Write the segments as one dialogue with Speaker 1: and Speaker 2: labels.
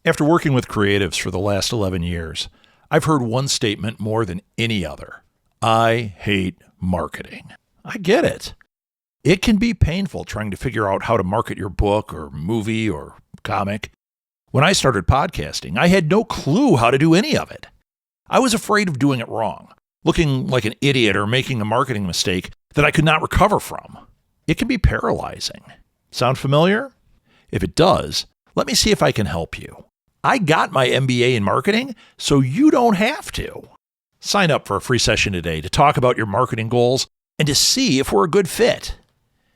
Speaker 1: After working with creatives for the last 11 years, I've heard one statement more than any other. I hate marketing. I get it. It can be painful trying to figure out how to market your book or movie or comic. When I started podcasting, I had no clue how to do any of it. I was afraid of doing it wrong, looking like an idiot or making a marketing mistake that I could not recover from. It can be paralyzing. Sound familiar? If it does, let me see if I can help you. I got my MBA in marketing, so you don't have to. Sign up for a free session today to talk about your marketing goals and to see if we're a good fit.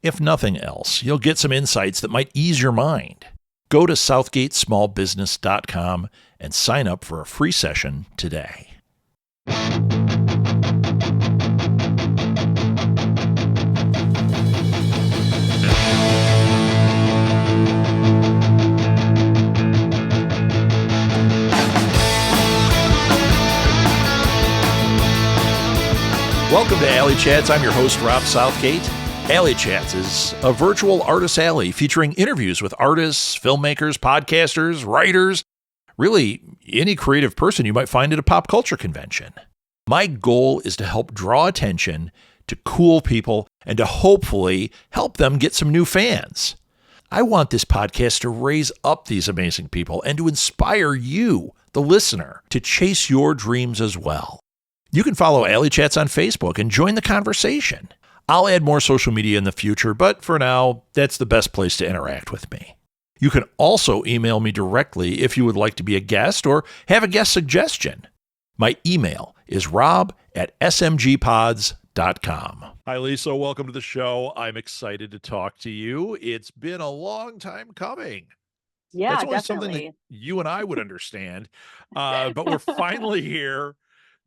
Speaker 1: If nothing else, you'll get some insights that might ease your mind. Go to southgatesmallbusiness.com and sign up for a free session today. Welcome to Alley Chats. I'm your host, Rob Southgate. Alley Chats is a virtual artist alley featuring interviews with artists, filmmakers, podcasters, writers, really any creative person you might find at a pop culture convention. My goal is to help draw attention to cool people and to hopefully help them get some new fans. I want this podcast to raise up these amazing people and to inspire you, the listener, to chase your dreams as well. You can follow Alley Chats on Facebook and join the conversation. I'll add more social media in the future, but for now, that's the best place to interact with me. You can also email me directly if you would like to be a guest or have a guest suggestion. My email is rob@smgpods.com. Hi, Lisa. Welcome to the show. I'm excited to talk to you. It's been a long time coming.
Speaker 2: Yeah,
Speaker 1: That's only
Speaker 2: definitely.
Speaker 1: something that you and I would understand, but we're finally here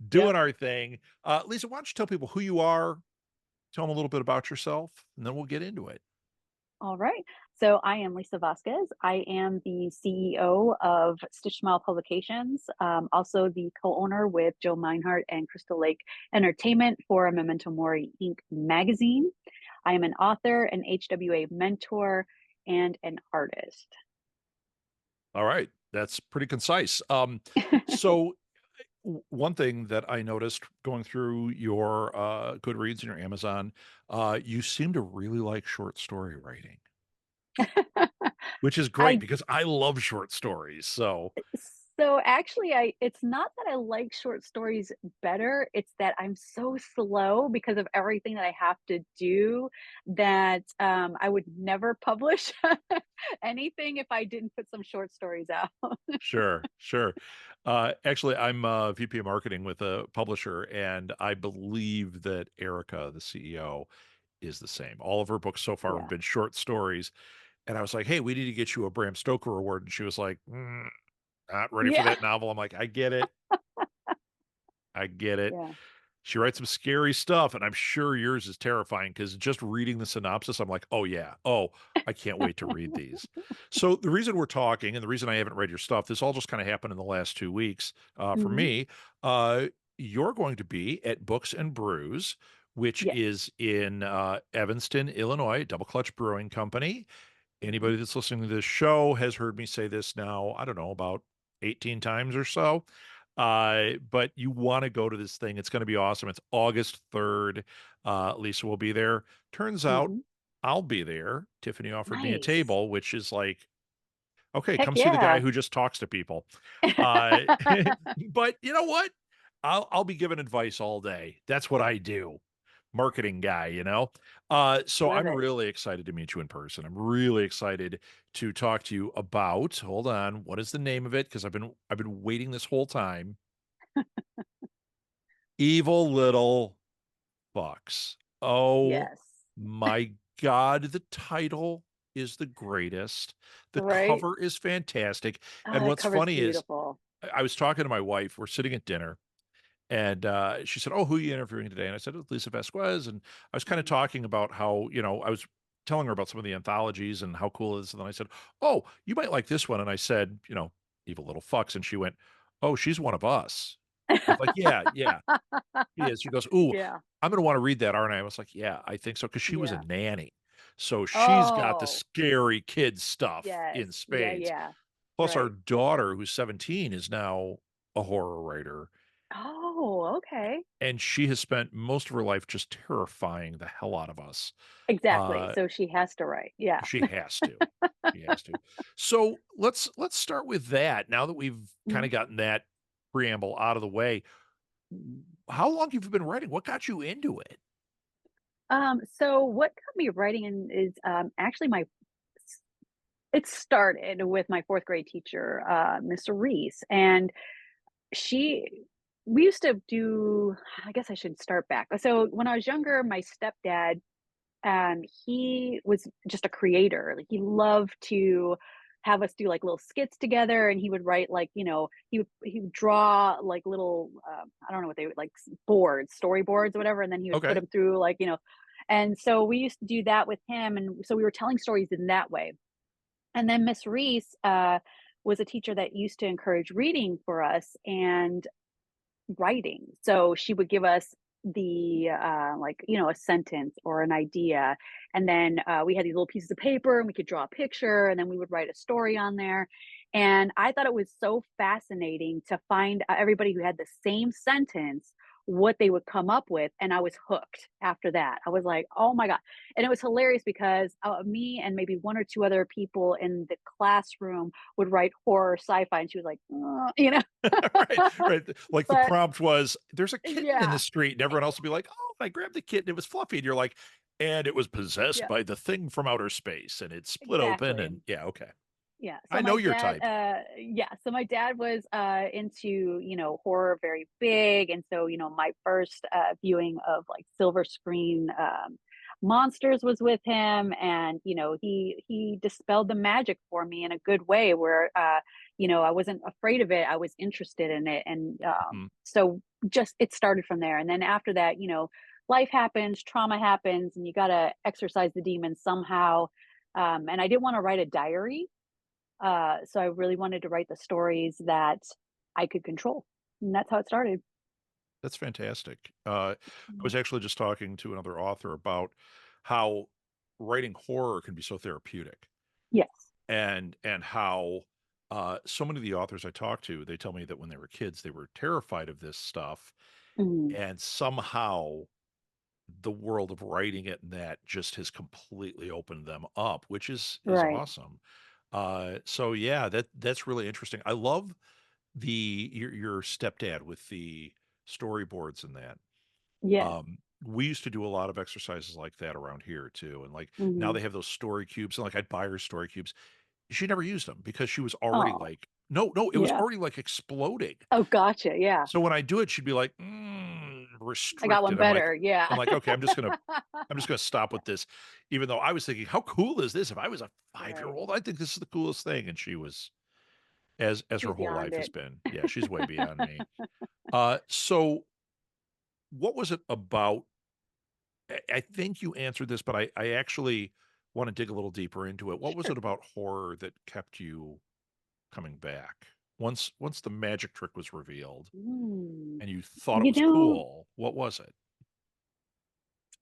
Speaker 1: doing our thing. Lisa, why don't you tell people who you are, tell them a little bit about yourself, and then we'll get into it.
Speaker 2: All right. So I am Lisa Vasquez. I am the CEO of Stitch Smile Publications, also the co-owner with Joe Meinhardt and Crystal Lake Entertainment for Memento Mori Inc. magazine. I am an author, an HWA mentor, and an artist.
Speaker 1: All right. That's pretty concise. So one thing that I noticed going through your Goodreads and your Amazon, you seem to really like short story writing, which is great
Speaker 2: I
Speaker 1: because I love short stories. So,
Speaker 2: So actually, it's not that I like short stories better, it's that I'm so slow because of everything that I have to do that I would never publish anything if I didn't put some short stories out.
Speaker 1: sure, sure. Actually, I'm VP of marketing with a publisher, and I believe that Erica, the CEO, is the same. All of her books so far have
Speaker 2: Yeah.
Speaker 1: been short stories. And I was like, hey, we need to get you a Bram Stoker award. And she was like, not ready for
Speaker 2: Yeah.
Speaker 1: that novel. I'm like, I get it. I get it.
Speaker 2: Yeah.
Speaker 1: She writes some scary stuff, and I'm sure yours is terrifying because just reading the synopsis, I'm like, oh, yeah. Oh, I can't wait to read these. So the reason we're talking and the reason I haven't read your stuff, this all just kind of happened in the last 2 weeks for
Speaker 2: Mhm.
Speaker 1: me. Uh, you're going to be at Books and Brews, which
Speaker 2: Yes.
Speaker 1: is in Evanston, Illinois, Double Clutch Brewing Company.
Speaker 2: Mhm.
Speaker 1: Anybody that's listening to this show has heard me say this now, I don't know, about 18 times or so. But you want to go to this thing. It's going to be awesome. It's August 3rd. Lisa will be there. Turns out
Speaker 2: Mhm.
Speaker 1: I'll be there. Tiffany offered me a
Speaker 2: Nice.
Speaker 1: table, which is like, okay,
Speaker 2: Heck
Speaker 1: come see the guy
Speaker 2: yeah.
Speaker 1: who just talks to people. Uh, but you know what? I'll be giving advice all day. That's what I do. Marketing guy, you know? So
Speaker 2: Love
Speaker 1: I'm
Speaker 2: it.
Speaker 1: really excited to meet you in person. I'm really excited to talk to you about, hold on, what is the name of it? Because I've been waiting this whole time. Evil Little Fox. Oh
Speaker 2: Yes.
Speaker 1: my God, the title is the greatest. The
Speaker 2: Right?
Speaker 1: cover is fantastic.
Speaker 2: Oh,
Speaker 1: And
Speaker 2: that
Speaker 1: what's
Speaker 2: cover's
Speaker 1: funny is
Speaker 2: beautiful.
Speaker 1: I was talking to my wife. We're sitting at dinner, and she said, "Oh, who are you interviewing today?" And I said, "It's Lisa Vasquez." And I was kind of
Speaker 2: Mhm.
Speaker 1: talking about how, I was telling her about some of the anthologies and how cool it is. And then I said, "Oh, you might like this one." And I said, Evil Little Fucks. And she went, "Oh, she's one of us." I was like, "Yeah, yeah, she is." She goes, "Ooh,
Speaker 2: Yeah.
Speaker 1: I'm going to want to read that, aren't I?" I was like, "Yeah, I think so." Because she was a
Speaker 2: Yeah.
Speaker 1: nanny. So she's got the
Speaker 2: Oh,
Speaker 1: scary kid stuff
Speaker 2: yes.
Speaker 1: in
Speaker 2: Yeah,
Speaker 1: spades.
Speaker 2: yeah.
Speaker 1: Plus, our
Speaker 2: Right.
Speaker 1: daughter, who's 17, is now a horror writer,
Speaker 2: Oh, okay.
Speaker 1: and she has spent most of her life just terrifying the hell out of us.
Speaker 2: Exactly.
Speaker 1: Uh,
Speaker 2: So she has to write. Yeah.
Speaker 1: she has to. She has to. So let's start with that. Now that we've kind
Speaker 2: Mhm.
Speaker 1: of gotten that preamble out of the way, how long have you been writing? What got you into it?
Speaker 2: So what got me writing is actually it started with my fourth grade teacher, Mr. Reese, and she we used to do, I guess I should start back. So when I was younger, my stepdad, he was just a creator. Like he loved to have us do like little skits together, and he would write like, he would draw like little, I don't know what they would like, boards, storyboards or whatever, and then he would put
Speaker 1: Okay.
Speaker 2: them through like, and so we used to do that with him, and so we were telling stories in that way. And then Miss Reese was a teacher that used to encourage reading for us and writing. So she would give us the like, a sentence or an idea, and then we had these little pieces of paper and we could draw a picture, and then we would write a story on there. And I thought it was so fascinating to find everybody who had the same sentence, what they would come up with, and I was hooked after that. I was like, oh my god. And it was hilarious because me and maybe one or two other people in the classroom would write horror sci-fi, and she was like,
Speaker 1: Right, right. Like the
Speaker 2: but
Speaker 1: prompt was, "There's a kitten in the
Speaker 2: yeah,
Speaker 1: street," and everyone else would be like, "Oh, I grabbed the kitten. It was fluffy." And you're like, "And it was possessed
Speaker 2: yeah,
Speaker 1: by the thing from outer space, and it split open."
Speaker 2: exactly.
Speaker 1: And yeah, okay.
Speaker 2: Yeah. So
Speaker 1: I know
Speaker 2: my
Speaker 1: your
Speaker 2: dad,
Speaker 1: type.
Speaker 2: so my dad was into, horror very big. And so, my first viewing of like silver screen monsters was with him. And, he dispelled the magic for me in a good way where, I wasn't afraid of it. I was interested in it. And
Speaker 1: Mhm.
Speaker 2: so just it started from there. And then after that, life happens, trauma happens, and you got to exorcise the demons somehow. And I didn't want to write a diary, so I really wanted to write the stories that I could control. And that's how it started.
Speaker 1: That's fantastic. I was actually just talking to another author about how writing horror can be so therapeutic,
Speaker 2: Yes.
Speaker 1: and how so many of the authors I talk to, they tell me that when they were kids, they were terrified of this stuff,
Speaker 2: Mhm.
Speaker 1: and somehow the world of writing it and that just has completely opened them up, which is
Speaker 2: Right.
Speaker 1: awesome. So yeah, that's really interesting. I love your stepdad with the storyboards and that.
Speaker 2: Yes.
Speaker 1: We used to do a lot of exercises like that around here too, and like now
Speaker 2: Mhm.
Speaker 1: they have those story cubes, and like I'd buy her story cubes. She never used them because she was already
Speaker 2: Oh,
Speaker 1: like, no, no, it was
Speaker 2: yeah.
Speaker 1: already like exploding.
Speaker 2: Oh, gotcha. Yeah.
Speaker 1: So when I do it, she'd be like,
Speaker 2: I got one
Speaker 1: restricted.
Speaker 2: better. Yeah.
Speaker 1: I'm like, okay, I'm just gonna stop with this. Even though I was thinking, how cool is this? If I was a 5 year
Speaker 2: Right.
Speaker 1: old, I think this is the coolest thing. And she was, as
Speaker 2: She
Speaker 1: her
Speaker 2: was
Speaker 1: whole
Speaker 2: beyond
Speaker 1: life has
Speaker 2: it.
Speaker 1: been. Yeah, she's way beyond me. So what was it about? I think you answered this, but I actually want to dig a little deeper into it. What was
Speaker 2: Sure.
Speaker 1: it about horror that kept you coming back? Once the magic trick was revealed
Speaker 2: Mm.
Speaker 1: and you thought it
Speaker 2: You
Speaker 1: was
Speaker 2: know,
Speaker 1: cool, what was it?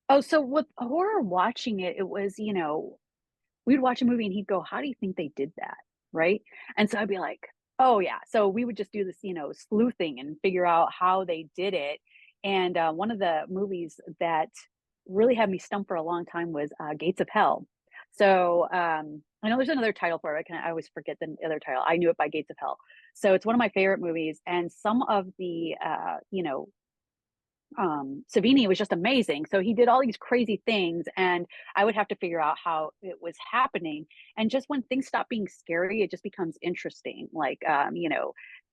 Speaker 2: oh, so with horror watching it, it was, we'd watch a movie and he'd go, "How do you think they did that?" Right? And so I'd be like, "Oh yeah." So we would just do this, sleuthing and figure out how they did it. And one of the movies that really had me stumped for a long time was Gates of Hell. So I know there's another title for it. I always forget the other title. I knew it by Gates of Hell. So it's one of my favorite movies, and some of the Savini was just amazing. So he did all these crazy things, and I would have to figure out how it was happening. And just when things stop being scary, it just becomes interesting. Like,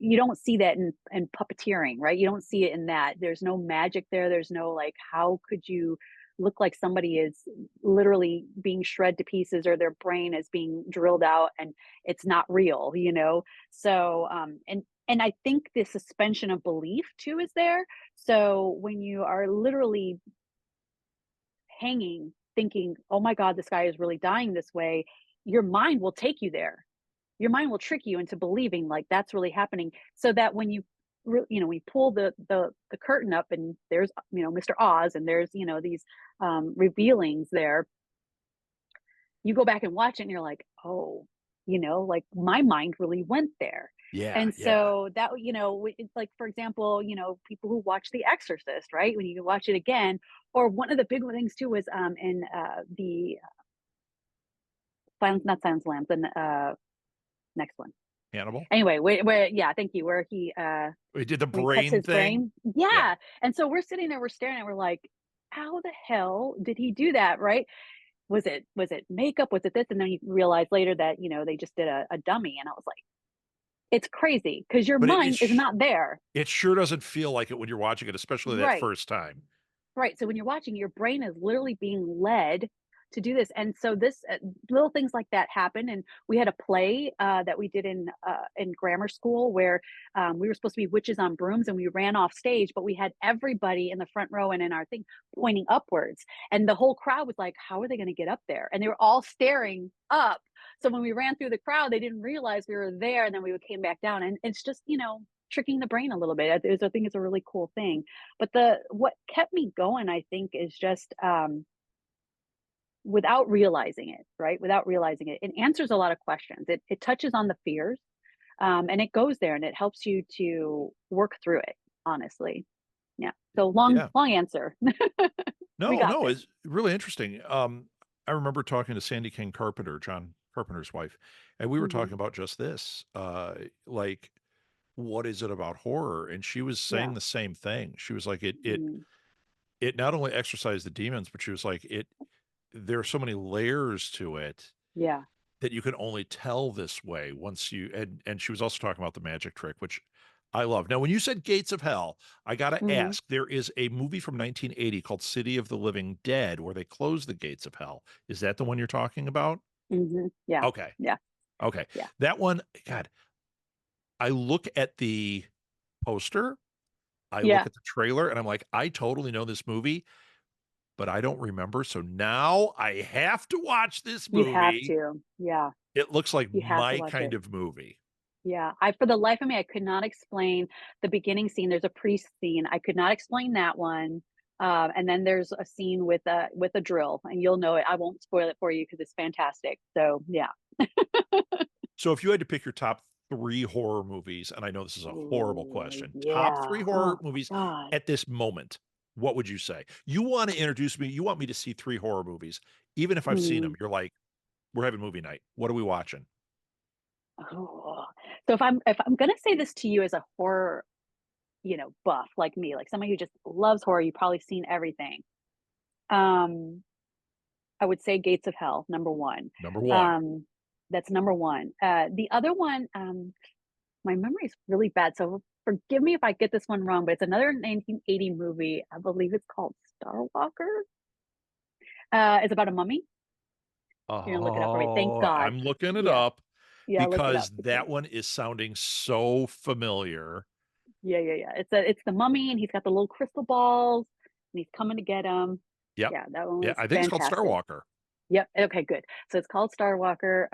Speaker 2: you don't see that in puppeteering, right? You don't see it in that. There's no magic there. There's no like, how could you look like somebody is literally being shred to pieces, or their brain is being drilled out and it's not real. So, and I think the suspension of belief too is there. So when you are literally hanging, thinking, oh my God, this guy is really dying this way, your mind will take you there. Your mind will trick you into believing like that's really happening. So that when we pull the curtain up and there's, Mr. Oz, and there's, these revealings there, you go back and watch it and you're like, oh, like my mind really went there.
Speaker 1: Yeah,
Speaker 2: And
Speaker 1: yeah.
Speaker 2: so that, it's like, for example, people who watch The Exorcist, right? When you watch it again, or one of the big things too was in the Silence, not Silence Lambs, and next one.
Speaker 1: Hannibal?
Speaker 2: Anyway, where yeah, thank you. Where he
Speaker 1: We did the
Speaker 2: where he cuts
Speaker 1: brain
Speaker 2: his
Speaker 1: thing?
Speaker 2: brain.
Speaker 1: Yeah.
Speaker 2: Yeah. And so we're sitting there, we're staring at, it, we're like, how the hell did he do that? Right? Was it makeup? Was it this? And then you realize later that, they just did a dummy. And I was like, it's crazy because your
Speaker 1: But
Speaker 2: mind is not there.
Speaker 1: it sure doesn't feel like it when you're watching it, especially that
Speaker 2: Right.
Speaker 1: first time.
Speaker 2: Right. So when you're watching, your brain is literally being led to do this. And so this little things like that happen. And we had a play that we did in grammar school where we were supposed to be witches on brooms, and we ran off stage, but we had everybody in the front row and in our thing pointing upwards. And the whole crowd was like, how are they going to get up there? And they were all staring up. So when we ran through the crowd, they didn't realize we were there. And then we came back down. And it's just, tricking the brain a little bit. I think it's a really cool thing. But the what kept me going, I think, is just without realizing it, right? Without realizing it, it answers a lot of questions. It touches on the fears, and it goes there, and it helps you to work through it. Honestly, yeah. So
Speaker 1: Yeah.
Speaker 2: long answer. We
Speaker 1: No,
Speaker 2: got
Speaker 1: no,
Speaker 2: there.
Speaker 1: it's really interesting. I remember talking to Sandy King Carpenter, John Carpenter's wife, and we were
Speaker 2: Hmm.
Speaker 1: talking about just this. Like, what is it about horror? And she was saying
Speaker 2: Yeah.
Speaker 1: the same thing. She was like,
Speaker 2: Mm,
Speaker 1: it not only exorcised the demons, but she was like, there are so many layers to it
Speaker 2: yeah.
Speaker 1: that you can only tell this way once you and she was also talking about the magic trick, which I love. Now, when you said Gates of Hell, I gotta
Speaker 2: Hmm.
Speaker 1: ask, there is a movie from 1980 called City of the Living Dead where they close the gates of hell. Is that the one you're talking about?
Speaker 2: Hmm. Yeah.
Speaker 1: Okay.
Speaker 2: Yeah.
Speaker 1: Okay.
Speaker 2: Yeah.
Speaker 1: That one, God, I look at the poster, I look
Speaker 2: Yeah.
Speaker 1: at the trailer, and I'm like, I totally know this movie, but I don't remember. So now I have to watch this
Speaker 2: You have
Speaker 1: movie.
Speaker 2: to. Yeah.
Speaker 1: It looks like
Speaker 2: You have to
Speaker 1: my
Speaker 2: watch
Speaker 1: kind
Speaker 2: it.
Speaker 1: of movie.
Speaker 2: Yeah, for the life of me, I could not explain the beginning scene. There's a priest scene. I could not explain that one. And then there's a scene with a drill, and you'll know it. I won't spoil it for you because it's fantastic. So yeah.
Speaker 1: So if you had to pick your top three horror movies, and I know this is a horrible
Speaker 2: Ooh,
Speaker 1: question, top
Speaker 2: yeah.
Speaker 1: three horror
Speaker 2: Oh my
Speaker 1: movies
Speaker 2: God.
Speaker 1: at this moment, what would you say? You want to introduce me, you want me to see three horror movies, even if I've seen them.
Speaker 2: Hmm.
Speaker 1: You're like, we're having movie night. What are we watching?
Speaker 2: Oh. So if I'm gonna say this to you as a horror, buff like me, like someone who just loves horror, you've probably seen everything. Um, I would say Gates of Hell, number one.
Speaker 1: Number one.
Speaker 2: Um, that's number one. The other one, my memory is really bad, so forgive me if I get this one wrong, but it's another 1980 movie. I believe it's called Star Walker. It's about a mummy. You're gonna look it up for me. Thank
Speaker 1: Oh,
Speaker 2: God.
Speaker 1: I'm looking it
Speaker 2: Yeah,
Speaker 1: up
Speaker 2: yeah, look it up
Speaker 1: because
Speaker 2: because
Speaker 1: that one is sounding so familiar.
Speaker 2: yeah. It's the mummy, and he's got the little crystal balls, and he's coming to get him.
Speaker 1: Yep.
Speaker 2: Yeah, that one
Speaker 1: Yeah,
Speaker 2: was
Speaker 1: I think it's called Star
Speaker 2: fantastic.
Speaker 1: Walker.
Speaker 2: Yep. Okay, good. So it's called Star Walker.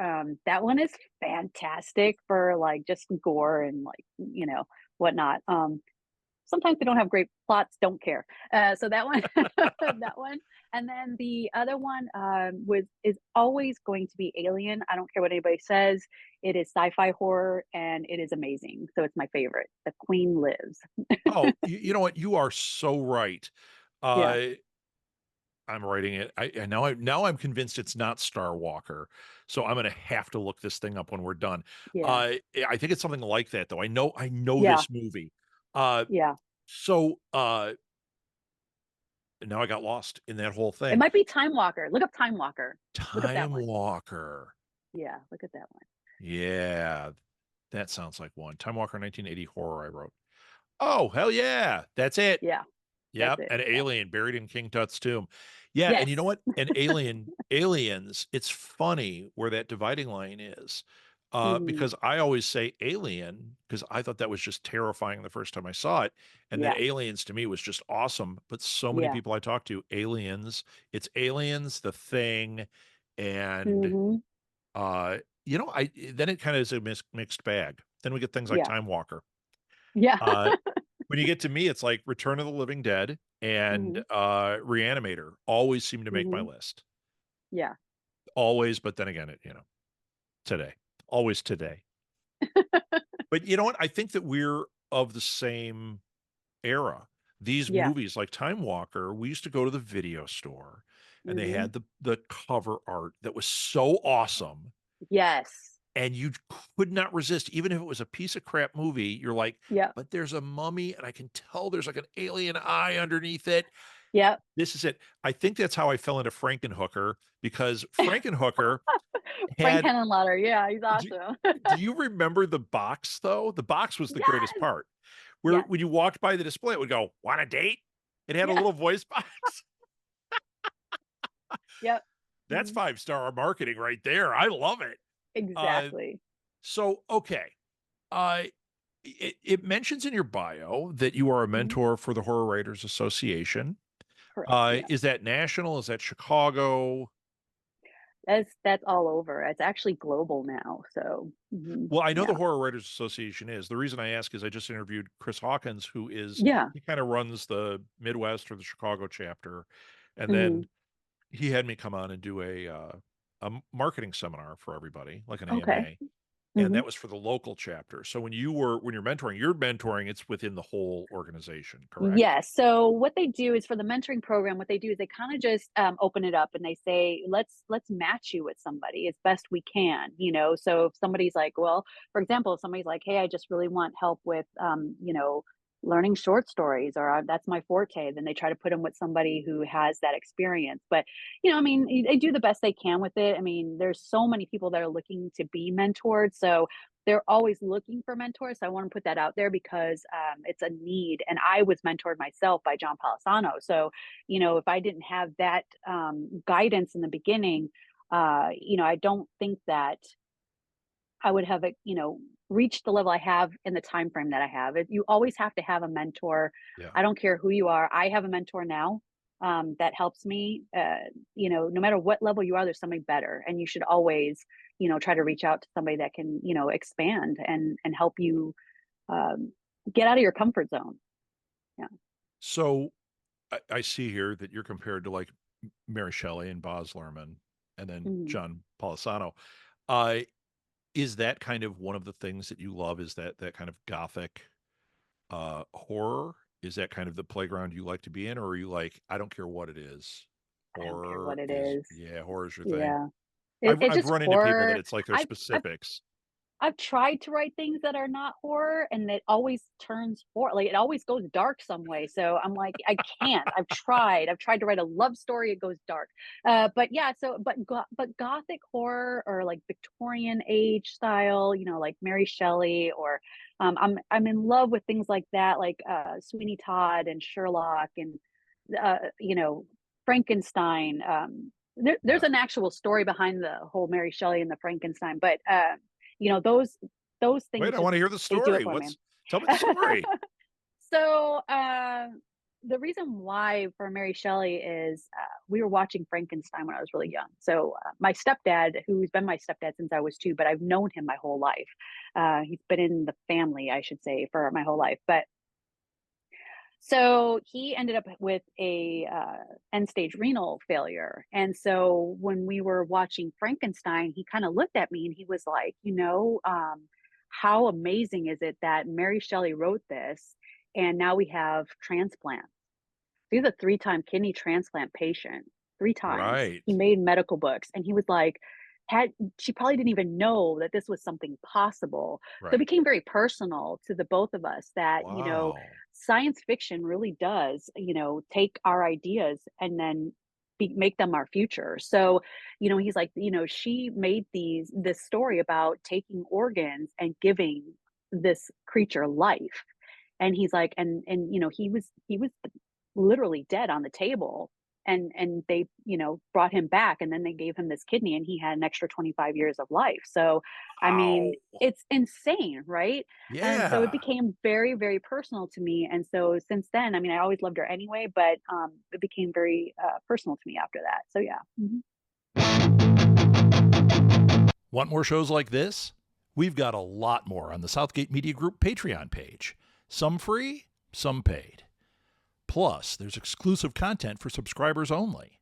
Speaker 2: That one is fantastic for like just gore and like whatnot. Sometimes they don't have great plots. Don't care. So that one, that one, and then the other one is always going to be Alien. I don't care what anybody says. It is sci-fi horror and it is amazing. So it's my favorite. The Queen lives.
Speaker 1: Oh, you know what? You are so right.
Speaker 2: Yeah.
Speaker 1: Uh, I'm writing it. I now I'm convinced it's not Star Walker. So I'm gonna have to look this thing up when we're done.
Speaker 2: Yeah.
Speaker 1: I think it's something like that though. I know
Speaker 2: Yeah.
Speaker 1: this movie. Uh
Speaker 2: Yeah.
Speaker 1: so now I got lost in that whole
Speaker 2: It
Speaker 1: thing.
Speaker 2: might be Time Walker. Look up Time Walker. Look up that
Speaker 1: Time
Speaker 2: one.
Speaker 1: Walker.
Speaker 2: Yeah. Look at that one.
Speaker 1: Yeah, that sounds like one. Time Walker 1980 horror I wrote. Oh, hell yeah. That's it.
Speaker 2: Yeah. That's
Speaker 1: Yep,
Speaker 2: it.
Speaker 1: an
Speaker 2: Yeah.
Speaker 1: alien buried in King Tut's tomb. Yeah, and you know
Speaker 2: Yes.
Speaker 1: what? An aliens, it's funny where that dividing line is.
Speaker 2: Hmm.
Speaker 1: Because I always say alien because I thought that was just terrifying the first time I saw it. And then
Speaker 2: Yeah.
Speaker 1: aliens to me was just awesome. But so many
Speaker 2: Yeah.
Speaker 1: people I talk to, aliens, it's aliens, the thing, and
Speaker 2: Hmm.
Speaker 1: uh, I then it kind of is a mixed bag. Then we get things like
Speaker 2: Yeah.
Speaker 1: Time Walker.
Speaker 2: Yeah.
Speaker 1: Uh, when you get to me, it's like Return of the Living Dead and
Speaker 2: Hmm.
Speaker 1: Reanimator always seem to make my
Speaker 2: Hmm.
Speaker 1: list.
Speaker 2: Yeah.
Speaker 1: Always, but then again, today. always today. But you know what? I think that we're of the same era. These
Speaker 2: Yeah.
Speaker 1: movies like Time Walker, we used to go to the video store and they
Speaker 2: Hmm.
Speaker 1: had the cover art that was so awesome
Speaker 2: Yes.
Speaker 1: and you could not resist. Even if it was a piece of crap movie, you're like,
Speaker 2: Yep.
Speaker 1: but there's a mummy and I can tell there's like an alien eye underneath it.
Speaker 2: Yep.
Speaker 1: This is it. I think that's how I fell into Frankenhooker because Frankenhooker
Speaker 2: Frank
Speaker 1: had,
Speaker 2: Henenlotter. Yeah, he's
Speaker 1: do,
Speaker 2: awesome.
Speaker 1: do you remember the box though? The box was the greatest
Speaker 2: Yes.
Speaker 1: part where
Speaker 2: Yes.
Speaker 1: when you walked by the display, it would go, want a date? It had a
Speaker 2: Yeah.
Speaker 1: little voice box.
Speaker 2: Yep.
Speaker 1: That's
Speaker 2: Mhm.
Speaker 1: 5-star marketing right there. I love it. Uh,
Speaker 2: Exactly.
Speaker 1: so, okay. Uh, it mentions in your bio that you are a
Speaker 2: Mhm.
Speaker 1: mentor for the Horror Writers Association.
Speaker 2: Correct. Yeah.
Speaker 1: Is that national? Is that Chicago?
Speaker 2: That's all over. It's actually global now. So
Speaker 1: Well, I know
Speaker 2: yeah.
Speaker 1: the Horror Writers Association is. The reason I ask is I just interviewed Chris Hawkins, who is,
Speaker 2: Yeah.
Speaker 1: he kind of runs the Midwest or the Chicago chapter. And then
Speaker 2: Mhm.
Speaker 1: he had me come on and do a marketing seminar for everybody, like an
Speaker 2: Okay.
Speaker 1: AMA. And
Speaker 2: Mhm.
Speaker 1: that was for the local chapter. So when you're mentoring, it's within the whole organization, correct?
Speaker 2: Yes. So what they do is for the mentoring program, what they do is they kind of just open it up and they say, let's match you with somebody as best we can. So if somebody's like, well, for example, if somebody's like, hey, I just really want help with, learning short stories, or that's my forte, then they try to put them with somebody who has that experience. But I mean, they do the best they can with it. I mean, there's so many people that are looking to be mentored, so they're always looking for mentors. So I want to put that out there because it's a need. And I was mentored myself by John Palisano. So, if I didn't have that guidance in the beginning, I don't think that I would have, reached the level I have in the time frame that I have. You always have to have a mentor.
Speaker 1: Yeah.
Speaker 2: I don't care who you are. I have a mentor now that helps me. No matter what level you are, there's somebody better, and you should always, try to reach out to somebody that can, expand and help you um, get out of your comfort zone. Yeah.
Speaker 1: So I see here that you're compared to like Mary Shelley and Baz Luhrman and then
Speaker 2: Mhm.
Speaker 1: John Palisano. Uh, is that kind of one of the things that you love? Is that kind of gothic horror? Is that kind of the playground you like to be in, or are you like, I don't care what it is?
Speaker 2: I don't care what it is.
Speaker 1: Horror is your thing.
Speaker 2: Yeah.
Speaker 1: I've
Speaker 2: It's
Speaker 1: I've
Speaker 2: just
Speaker 1: run into people that
Speaker 2: horror.
Speaker 1: it's like their
Speaker 2: I've
Speaker 1: specifics.
Speaker 2: I've tried to write things that are not horror, and it always turns horror. Like, it always goes dark some way. So I'm like, I can't. I've tried. I've tried to write a love story. It goes dark. But yeah. So, but gothic horror or like Victorian age style, like Mary Shelley, or I'm in love with things like that, like Sweeney Todd and Sherlock and uh, you know Frankenstein. There's
Speaker 1: Yeah.
Speaker 2: an actual story behind the whole Mary Shelley and the Frankenstein, but those
Speaker 1: Wait,
Speaker 2: things
Speaker 1: I
Speaker 2: just
Speaker 1: want to hear the
Speaker 2: they do it
Speaker 1: story.
Speaker 2: for me.
Speaker 1: Tell me the story.
Speaker 2: So the reason why for Mary Shelley is we were watching Frankenstein when I was really young. So my stepdad, who's been my stepdad since I was 2, but I've known him my whole life. He's been in the family, I should say, for my whole life. But so he ended up with a end stage renal failure. And so when we were watching Frankenstein, he kind of looked at me and he was like, how amazing is it that Mary Shelley wrote this and now we have transplants? He's a 3-time kidney transplant patient, 3 times.
Speaker 1: Right.
Speaker 2: He made medical books and he was like, had she probably didn't even know that this was something possible. So it
Speaker 1: Right.
Speaker 2: became very personal to the both of us that,
Speaker 1: Wow.
Speaker 2: science fiction really does, take our ideas and then make them our future. So, he's like, she made this story about taking organs and giving this creature life. And he's like, and he was literally dead on the table, and they brought him back, and then they gave him this kidney and he had an extra 25 years of life. So I mean,
Speaker 1: Wow.
Speaker 2: it's insane, right? And so it
Speaker 1: Yeah.
Speaker 2: became very, very personal to me, and so since then, I mean, I always loved her anyway, but it became very personal to me after that. So yeah. Mhm.
Speaker 1: Want more shows like this? We've got a lot more on the Southgate Media Group Patreon page. Some free, some paid. Plus, there's exclusive content for subscribers only.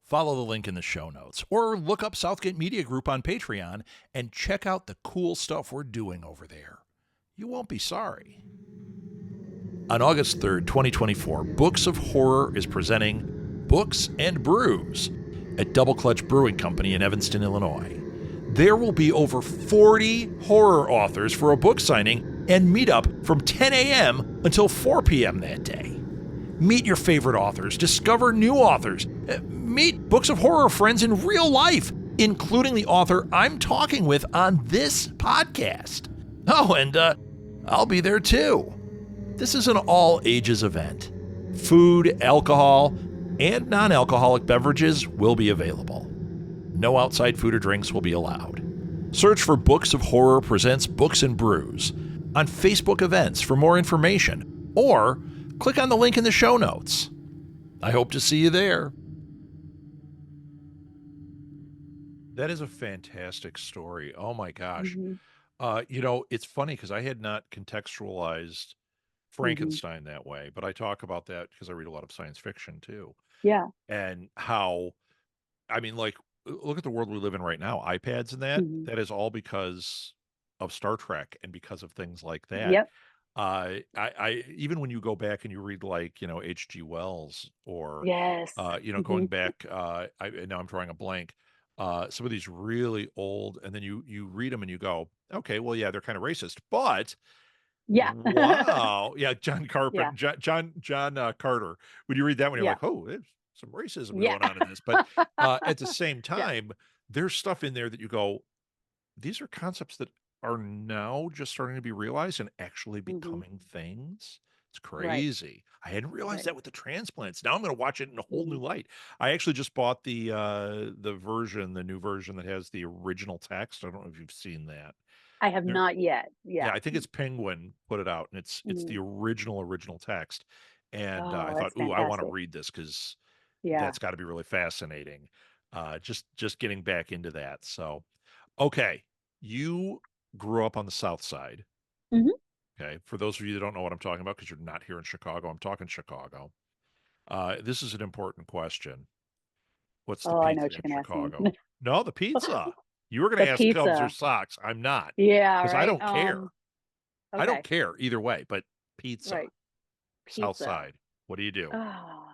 Speaker 1: Follow the link in the show notes or look up Southgate Media Group on Patreon and check out the cool stuff we're doing over there. You won't be sorry. On August 3rd, 2024, Books of Horror is presenting Books and Brews at Double Clutch Brewing Company in Evanston, Illinois. There will be over 40 horror authors for a book signing and meetup from 10 a.m. until 4 p.m. that day. Meet your favorite authors, discover new authors, meet Books of Horror friends in real life, including the author I'm talking with on this podcast. Oh, and I'll be there too. This is an all-ages event. Food, alcohol, and non-alcoholic beverages will be available. No outside food or drinks will be allowed. Search for Books of Horror Presents Books and Brews on Facebook events for more information, or click on the link in the show notes. I hope to see you there. That is a fantastic story. Oh my gosh. It's funny because I had not contextualized Frankenstein that way, but I talk about that because I read a lot of science fiction too.
Speaker 2: Yeah.
Speaker 1: And how, look at the world we live in right now, iPads and that is all because of Star Trek and because of things like that.
Speaker 2: Yep.
Speaker 1: I even when you go back and you read H.G. Wells or
Speaker 2: Yes.
Speaker 1: going back, now I'm drawing a blank. Some of these really old, and then you read them and you go, okay, well, yeah, they're kind of racist, but
Speaker 2: Yeah.
Speaker 1: wow, yeah, John
Speaker 2: Yeah.
Speaker 1: Carpenter, John Carter. When you read that one, you're
Speaker 2: Yeah.
Speaker 1: like, oh, there's some racism
Speaker 2: Yeah.
Speaker 1: going on in this, but at the same
Speaker 2: Yeah.
Speaker 1: time, there's stuff in there that you go, these are concepts that are now just starting to be realized and actually becoming things. It's
Speaker 2: Right.
Speaker 1: crazy. I hadn't realized
Speaker 2: Right.
Speaker 1: that with the transplants. Now I'm going to watch it in a whole new
Speaker 2: Mhm.
Speaker 1: light. I actually just bought the new version that has the original text. I don't know if you've seen that.
Speaker 2: I have
Speaker 1: There,
Speaker 2: not yet.
Speaker 1: yeah,
Speaker 2: Yeah.
Speaker 1: I think it's Penguin put it out, and it's the
Speaker 2: Mhm.
Speaker 1: original text. And I
Speaker 2: Oh,
Speaker 1: thought,
Speaker 2: that's
Speaker 1: ooh, I want to
Speaker 2: fantastic.
Speaker 1: read this because
Speaker 2: Yeah.
Speaker 1: that's got to be really fascinating. Just getting back into that. So, okay, you grew up on the South Side.
Speaker 2: Mhm.
Speaker 1: Okay, for those of you that don't know what I'm talking about, because you're not here in Chicago, I'm talking Chicago. This is an important question. What's the
Speaker 2: Oh, I know
Speaker 1: pizza
Speaker 2: what
Speaker 1: in
Speaker 2: you're gonna ask me.
Speaker 1: Chicago? No, the pizza. You were going
Speaker 2: The
Speaker 1: to ask Cubs or
Speaker 2: pizza.
Speaker 1: Sox. I'm not,
Speaker 2: Yeah,
Speaker 1: because I
Speaker 2: right?
Speaker 1: don't care. I don't
Speaker 2: Okay.
Speaker 1: care either way, but pizza,
Speaker 2: Right.
Speaker 1: South
Speaker 2: Pizza.
Speaker 1: Side. What do you do?
Speaker 2: Ah.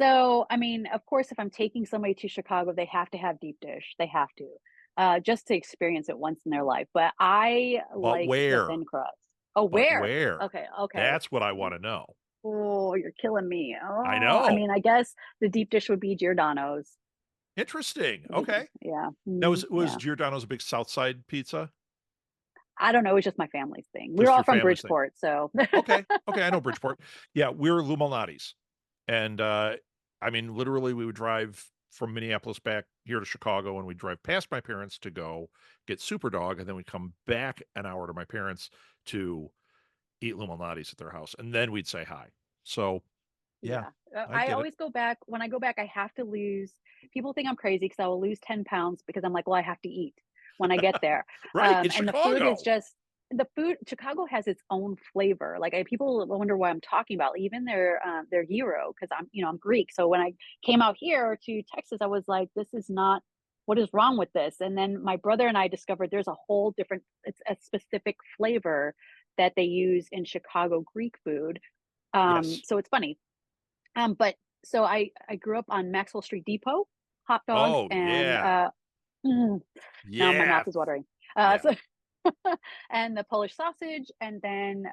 Speaker 2: So, I mean, of course, if I'm taking somebody to Chicago, they have to have deep dish. They have to, just to experience it once in their life. But I
Speaker 1: But
Speaker 2: like the
Speaker 1: where?
Speaker 2: thin crust. Oh,
Speaker 1: But
Speaker 2: where?
Speaker 1: where?
Speaker 2: Okay, okay.
Speaker 1: That's what I want to know.
Speaker 2: Oh, you're killing me.
Speaker 1: I
Speaker 2: Oh, I
Speaker 1: know.
Speaker 2: mean, I guess the deep dish would be Giordano's.
Speaker 1: Interesting.
Speaker 2: I think,
Speaker 1: Okay.
Speaker 2: yeah,
Speaker 1: Now, was
Speaker 2: yeah.
Speaker 1: Giordano's a big South Side pizza?
Speaker 2: I don't know. It's just my family's thing. We're
Speaker 1: Just
Speaker 2: all
Speaker 1: your
Speaker 2: from
Speaker 1: family's thing?
Speaker 2: Bridgeport, so
Speaker 1: Okay. Okay. I know Bridgeport. Yeah, we're Lou Malnati's. And literally, we would drive from Minneapolis back here to Chicago, and we'd drive past my parents to go get Super Dog, and then we'd come back an hour to my parents to eat Lou Malnati's at their house, and then we'd say hi. So, yeah,
Speaker 2: yeah.
Speaker 1: I
Speaker 2: I
Speaker 1: get it.
Speaker 2: always go back. When I go back, I have to lose. People think I'm crazy because I will lose 10 pounds because I'm like, well, I have to eat when I get there.
Speaker 1: Right. It's
Speaker 2: And the food is
Speaker 1: Chicago.
Speaker 2: just the food. Chicago has its own flavor. Like people wonder why I'm talking about even their gyro because I'm Greek. So when I came out here to Texas, I was like, this is not. What is wrong with this? And then my brother and I discovered there's a whole different. It's a specific flavor that they use in Chicago Greek food.
Speaker 1: Yes.
Speaker 2: So it's funny. But so I grew up on Maxwell Street Depot, hot dogs,
Speaker 1: Oh,
Speaker 2: and
Speaker 1: yeah.
Speaker 2: mm, now my mouth
Speaker 1: Yeah.
Speaker 2: is watering.
Speaker 1: Yeah.
Speaker 2: So and the Polish sausage, and then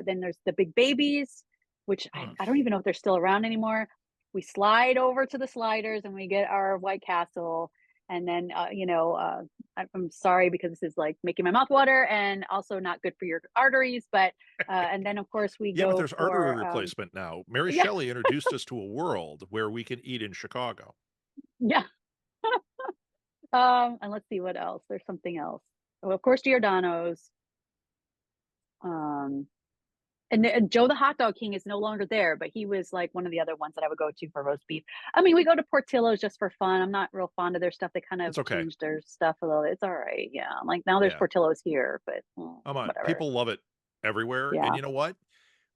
Speaker 2: there's the big babies, which
Speaker 1: Mm.
Speaker 2: I don't even know if they're still around anymore. We slide over to the sliders and we get our White Castle, and then I'm sorry because this is like making my mouth water and also not good for your arteries, but and then of course we
Speaker 1: Yeah, but
Speaker 2: go
Speaker 1: there's artery
Speaker 2: for
Speaker 1: replacement now. Mary
Speaker 2: yeah.
Speaker 1: Shelley introduced us to a world where we can eat in Chicago.
Speaker 2: Yeah. And let's see what else. There's something else. Well, of course, Giordano's. Um, and Joe the Hot Dog King is no longer there, but he was like one of the other ones that I would go to for roast beef. I mean, we go to Portillo's just for fun. I'm not real fond of their stuff. They kind of
Speaker 1: It's okay.
Speaker 2: changed their stuff a little. It's all right. Yeah. Like now there's
Speaker 1: Yeah.
Speaker 2: Portillo's here, but
Speaker 1: Come on.
Speaker 2: whatever.
Speaker 1: People love it everywhere. And
Speaker 2: Yeah.
Speaker 1: you know what?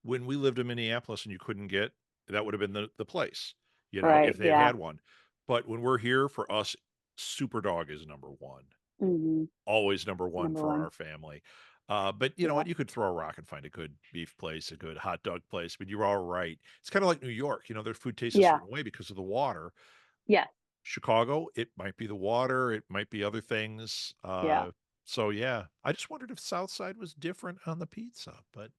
Speaker 1: When we lived in Minneapolis and you couldn't get, that would have been the place.
Speaker 2: Right.
Speaker 1: if they've
Speaker 2: Yeah.
Speaker 1: had one. But when we're here, for us, Super Dog is number one.
Speaker 2: Hmm.
Speaker 1: Always number one
Speaker 2: Number
Speaker 1: for
Speaker 2: one.
Speaker 1: our family. But you know
Speaker 2: Yeah.
Speaker 1: what? You could throw a rock and find a good beef place, a good hot dog place. But you're all right. It's kind of like New York. Their food tastes a
Speaker 2: Yeah.
Speaker 1: certain way because of the water.
Speaker 2: Yeah.
Speaker 1: Chicago, it might be the water, it might be other things.
Speaker 2: Yeah.
Speaker 1: So yeah, I just wondered if Southside was different on the pizza, but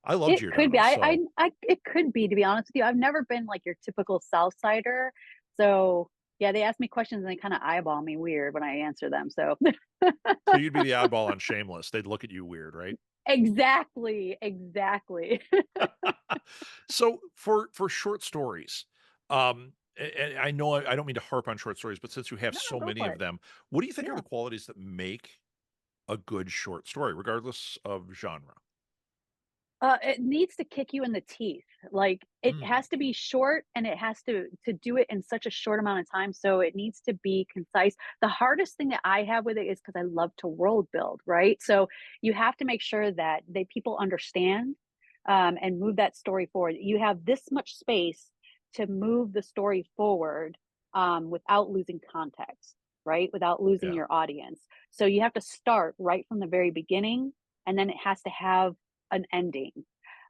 Speaker 1: I love
Speaker 2: It could be.
Speaker 1: Giordano's. So
Speaker 2: It could be, to be honest with you. I've never been like your typical South Sider. So yeah, they ask me questions and they kind of eyeball me weird when I answer them. So
Speaker 1: so you'd be the oddball on Shameless. They'd look at you weird, right?
Speaker 2: exactly, exactly.
Speaker 1: So for short stories, and I know I don't mean to harp on short stories, but since you have
Speaker 2: No, no,
Speaker 1: so
Speaker 2: go
Speaker 1: many
Speaker 2: for
Speaker 1: of
Speaker 2: it.
Speaker 1: them, what do you think are
Speaker 2: Yeah.
Speaker 1: the qualities that make a good short story, regardless of genre?
Speaker 2: It needs to kick you in the teeth. Like it
Speaker 1: Mm,
Speaker 2: has to be short and it has to do it in such a short amount of time. So it needs to be concise. The hardest thing that I have with it is because I love to world build, right? So you have to make sure that they people understand and move that story forward. You have this much space to move the story forward without losing context, right? Without losing
Speaker 1: yeah,
Speaker 2: your audience. So you have to start right from the very beginning, and then it has to have an ending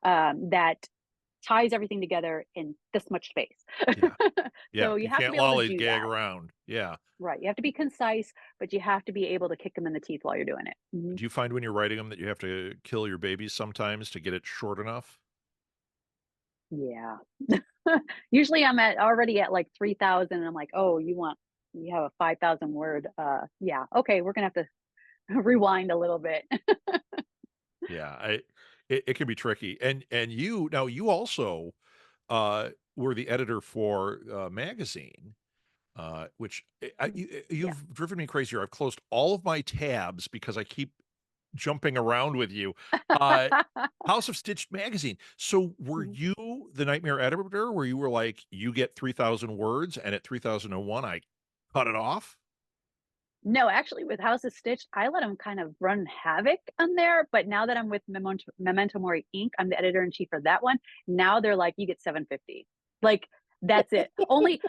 Speaker 2: that ties everything together in this much space.
Speaker 1: yeah, yeah.
Speaker 2: So you
Speaker 1: You
Speaker 2: have to
Speaker 1: can't
Speaker 2: be able to do
Speaker 1: lollygag
Speaker 2: that.
Speaker 1: around. Yeah.
Speaker 2: Right. You have to be concise, but you have to be able to kick them in the teeth while you're doing it. Mhm.
Speaker 1: Do you find when you're writing them that you have to kill your babies sometimes to get it short enough?
Speaker 2: Yeah. Usually I'm at already at like 3,000 and I'm like, "Oh, you have a 5,000 word yeah. Okay, we're going to have to rewind a little bit."
Speaker 1: Yeah, it can be tricky. And you also were the editor for magazine, which
Speaker 2: Yeah.
Speaker 1: you've driven me crazy here. I've closed all of my tabs because I keep jumping around with you. Uh, House of Stitched magazine. So were you the nightmare editor where you were like, you get 3,000 words and at 3,001 I cut it off?
Speaker 2: No, actually, with House of Stitch, I let them kind of run havoc on there. But now that I'm with Memento Mori Inc., I'm the editor in chief for that one. Now they're like, you get 750. Like that's it. Only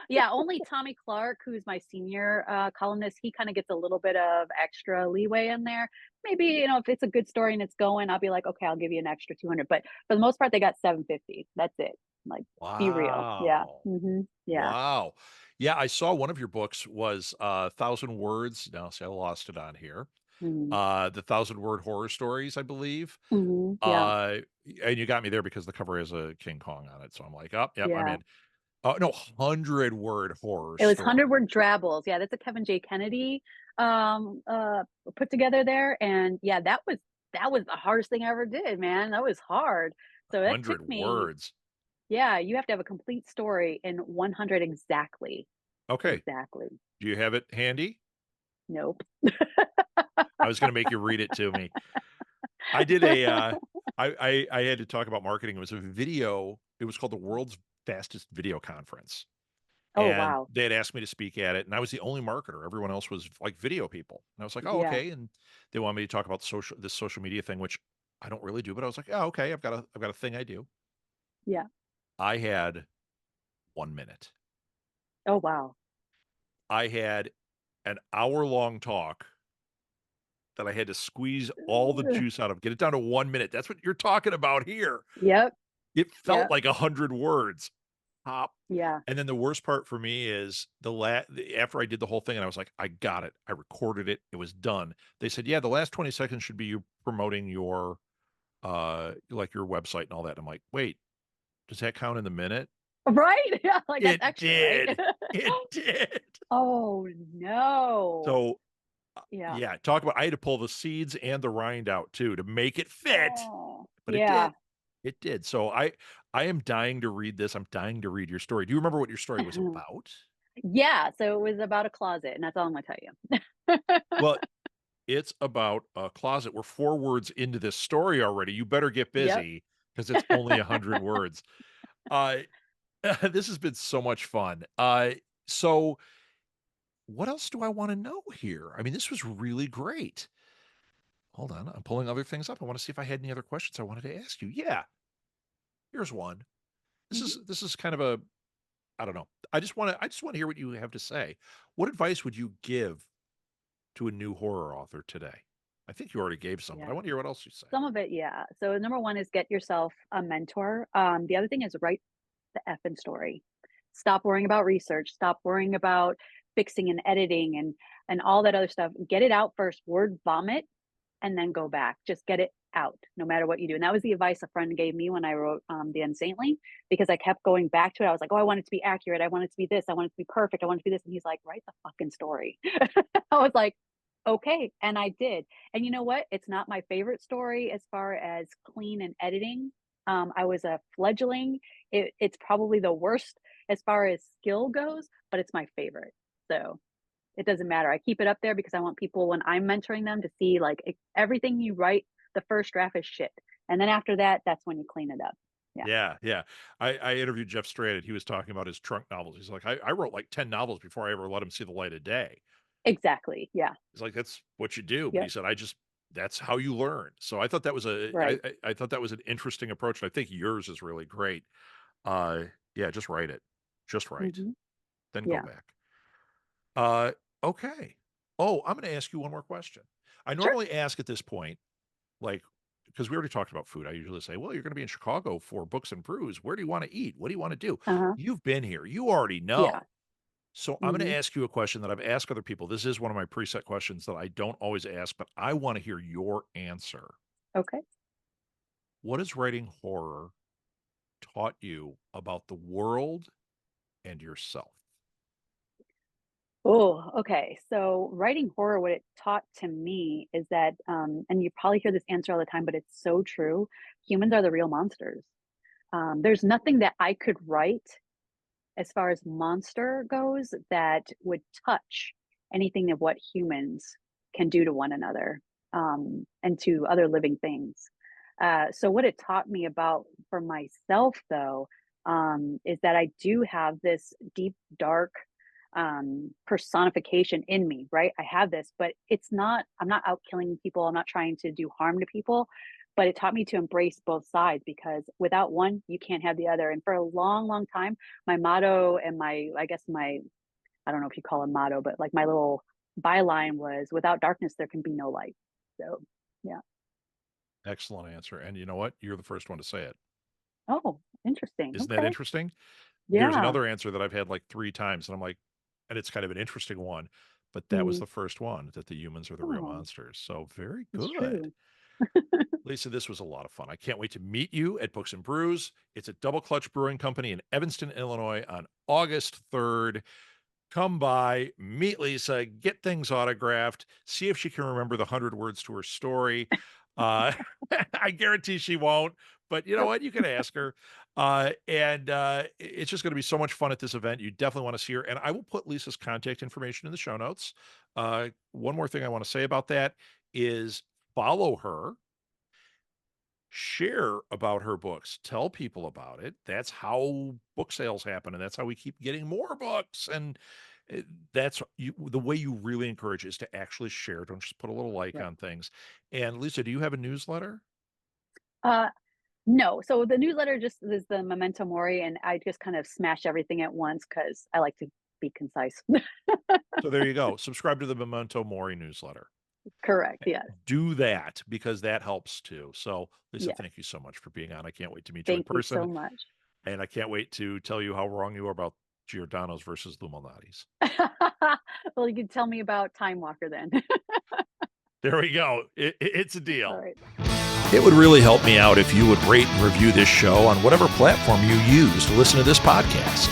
Speaker 2: Tommy Clark, who's my senior columnist, he kind of gets a little bit of extra leeway in there. Maybe if it's a good story and it's going, I'll be like, okay, I'll give you an extra 200. But for the most part, they got 750. That's it. Like, be real. Yeah.
Speaker 1: Wow.
Speaker 2: Yeah.
Speaker 1: Wow. Yeah, I saw one of your books was, 1,000 Words. Now, see, I lost it on here.
Speaker 2: Hmm.
Speaker 1: The 1,000 Word Horror Stories, I believe.
Speaker 2: Hmm. Yeah.
Speaker 1: Uh, and you got me there because the cover has a King Kong on it, so I'm like, "Oh, yep, I'm
Speaker 2: Yeah.
Speaker 1: in." Oh, no, 100-word horror
Speaker 2: It was 100
Speaker 1: story.
Speaker 2: word drabbles. Yeah, that's a Kevin J. Kennedy um uh put together there. And yeah, that was the hardest thing I ever did, man. That was hard. So that took
Speaker 1: 100
Speaker 2: me,
Speaker 1: words.
Speaker 2: yeah, you have to have a complete story in 100 exactly.
Speaker 1: Okay.
Speaker 2: Exactly.
Speaker 1: Do you have it handy?
Speaker 2: Nope.
Speaker 1: I was gonna make you read it to me. I did a, I had to talk about marketing. It was a video. It was called the World's Fastest Video Conference.
Speaker 2: Oh
Speaker 1: And
Speaker 2: wow.
Speaker 1: they had asked me to speak at it, and I was the only marketer. Everyone else was like video people. And I was like, "Oh,
Speaker 2: Yeah.
Speaker 1: okay." And they wanted me to talk about this social media thing, which I don't really do, but I was like, "Oh, okay. I've got a thing I do."
Speaker 2: Yeah.
Speaker 1: I had 1 minute.
Speaker 2: Oh wow.
Speaker 1: I had an hour-long talk that I had to squeeze all the juice out of, get it down to 1 minute. That's what you're talking about here.
Speaker 2: Yep.
Speaker 1: It felt
Speaker 2: Yep.
Speaker 1: like 100 words. Top.
Speaker 2: Yeah.
Speaker 1: And then the worst part for me is after I did the whole thing and I was like, I got it. I recorded it. It was done. They said, yeah, the last 20 seconds should be you promoting your like your website and all that. I'm like, wait, does that count in the minute?
Speaker 2: Right. Yeah, like that's
Speaker 1: It
Speaker 2: extra, right?
Speaker 1: did. It did.
Speaker 2: Oh no.
Speaker 1: So
Speaker 2: Yeah.
Speaker 1: yeah, talk about I had to pull the seeds and the rind out too to make it fit.
Speaker 2: Oh
Speaker 1: But it
Speaker 2: yeah.
Speaker 1: did. It did. So I am dying to read this. I'm dying to read your story. Do you remember what your story was about?
Speaker 2: Yeah, so it was about a closet, and that's all I'm gonna tell you.
Speaker 1: Well, it's about a closet. We're 4 words into this story already. You better get
Speaker 2: Yep.
Speaker 1: busy because it's only 100 words. Uh, this has been so much fun. So what else do I wanna know here? I mean, this was really great. Hold on, I'm pulling other things up. I wanna see if I had any other questions I wanted to ask you. Yeah, here's one. This
Speaker 2: Mhm.
Speaker 1: is this is kind of a I don't know. I just want to hear what you have to say. What advice would you give to a new horror author today? I think you already gave some, but I
Speaker 2: Yeah.
Speaker 1: want to hear what else you say.
Speaker 2: Some of it, yeah. So number one is get yourself a mentor. The other thing is write the effing story. Stop worrying about research. Stop worrying about fixing and editing and all that other stuff. Get it out first. Word vomit, and then go back. Just get it out, no matter what you do. And that was the advice a friend gave me when I wrote the Unsaintly, because I kept going back to it. I was like, oh, I want it to be accurate. I want it to be this. I want it to be perfect. I want it to be this. And he's like, write the fucking story. I was like, okay. And I did. And you know what? It's not my favorite story as far as clean and editing. I was a fledgling. It's probably the worst as far as skill goes, but it's my favorite. So it doesn't matter. I keep it up there because I want people, when I'm mentoring them, to see like everything you write, the first draft is shit. And then after that, that's when you clean it up. Yeah,
Speaker 1: Yeah, yeah. I interviewed Jeff Strand. He was talking about his trunk novels. He's like, I wrote like 10 novels before I ever let him see the light of day.
Speaker 2: exactly. Yeah.
Speaker 1: He's like, that's what you do. But he
Speaker 2: Yep.
Speaker 1: said, that's how you learn. So I thought that was
Speaker 2: Right.
Speaker 1: I thought that was an interesting approach. And I think yours is really great. Uh, yeah, just write it. Just write.
Speaker 2: Hmm.
Speaker 1: Then go
Speaker 2: Yeah.
Speaker 1: back. Uh, okay. Oh, I'm going to ask you one more question. I
Speaker 2: Sure.
Speaker 1: normally ask at this point, like, because we already talked about food. I usually say, well, you're going to be in Chicago for Books and Brews. Where do you want to eat? What do you want to do?
Speaker 2: Uh-huh.
Speaker 1: You've been here. You already
Speaker 2: Yeah.
Speaker 1: know. So I'm going to
Speaker 2: Hmm.
Speaker 1: ask you a question that I've asked other people. This is one of my preset questions that I don't always ask, but I want to hear your answer.
Speaker 2: Okay.
Speaker 1: What has writing horror taught you about the world and yourself?
Speaker 2: Oh, okay. So writing horror, what it taught to me is that, and you probably hear this answer all the time, but it's so true. Humans are the real monsters. There's nothing that I could write as far as monster goes that would touch anything of what humans can do to one another, and to other living things. So what it taught me about for myself, though, is that I do have this deep, dark personification in me, right? I have this, but I'm not out killing people. I'm not trying to do harm to people, but it taught me to embrace both sides, because without one, you can't have the other. And for a long, long time, my motto and I guess I don't know if you call it motto, but like my little byline was, without darkness, there can be no light. So, yeah.
Speaker 1: Excellent answer. And you know what? You're the first one to say it.
Speaker 2: Oh, interesting.
Speaker 1: Isn't that
Speaker 2: Okay.
Speaker 1: interesting? There's
Speaker 2: Yeah.
Speaker 1: another answer that I've had like 3 times, and I'm like, and it's kind of an interesting one, but that was
Speaker 2: Mm.
Speaker 1: the first one, that the humans are the real
Speaker 2: Oh,
Speaker 1: monsters. So very
Speaker 2: it's
Speaker 1: good.
Speaker 2: true.
Speaker 1: Lisa, this was a lot of fun. I can't wait to meet you at Books and Brews. It's at Double Clutch Brewing Company in Evanston, Illinois on August 3rd. Come by, meet Lisa, get things autographed, see if she can remember the 100 words to her story. Uh, I guarantee she won't, but you know what? You can ask her. It's just going to be so much fun at this event. You definitely want to see her. And I will put Lisa's contact information in the show notes. One more thing I want to say about that is follow her, share about her books, tell people about it. That's how book sales happen, and that's how we keep getting more books. And that's the way you really encourage is to actually share. Don't just put a little like
Speaker 2: Right.
Speaker 1: on things. And Lisa, do you have a newsletter?
Speaker 2: Uh, no. So the newsletter just is the memento mori, and I just kind of smash everything at once because I like to be concise.
Speaker 1: So there you go. Subscribe to the Memento Mori newsletter.
Speaker 2: Correct. Yes.
Speaker 1: Do that because that helps too. So Lisa,
Speaker 2: Yes.
Speaker 1: thank you so much for being on. I can't wait to meet you in
Speaker 2: Thank you
Speaker 1: person,
Speaker 2: so much.
Speaker 1: and I can't wait to tell you how wrong you are about Giordano's versus Lumalnati's.
Speaker 2: Well, you can tell me about Time Walker then.
Speaker 1: There we go. It's a
Speaker 2: All
Speaker 1: deal.
Speaker 2: right.
Speaker 1: It would really help me out if you would rate and review this show on whatever platform you use to listen to this podcast.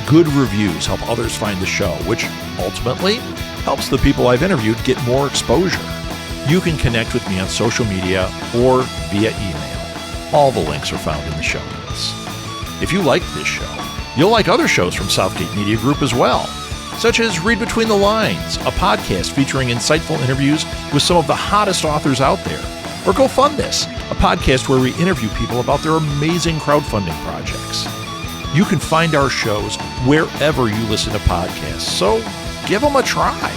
Speaker 1: Good reviews help others find the show, which ultimately helps the people I've interviewed get more exposure. You can connect with me on social media or via email. All the links are found in the show notes. If you like this show, you'll like other shows from Southgate Media Group as well, such as Read Between the Lines, a podcast featuring insightful interviews with some of the hottest authors out there, or Go Fund This, a podcast where we interview people about their amazing crowdfunding projects. You can find our shows wherever you listen to podcasts, so give them a try.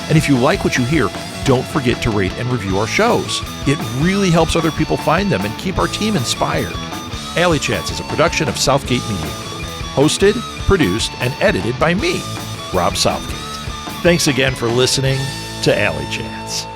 Speaker 1: And if you like what you hear, don't forget to rate and review our shows. It really helps other people find them and keep our team inspired. Alley Chats is a production of Southgate Media Group. Hosted, produced, and edited by me, Rob Southgate. Thanks again for listening to Alley Chats.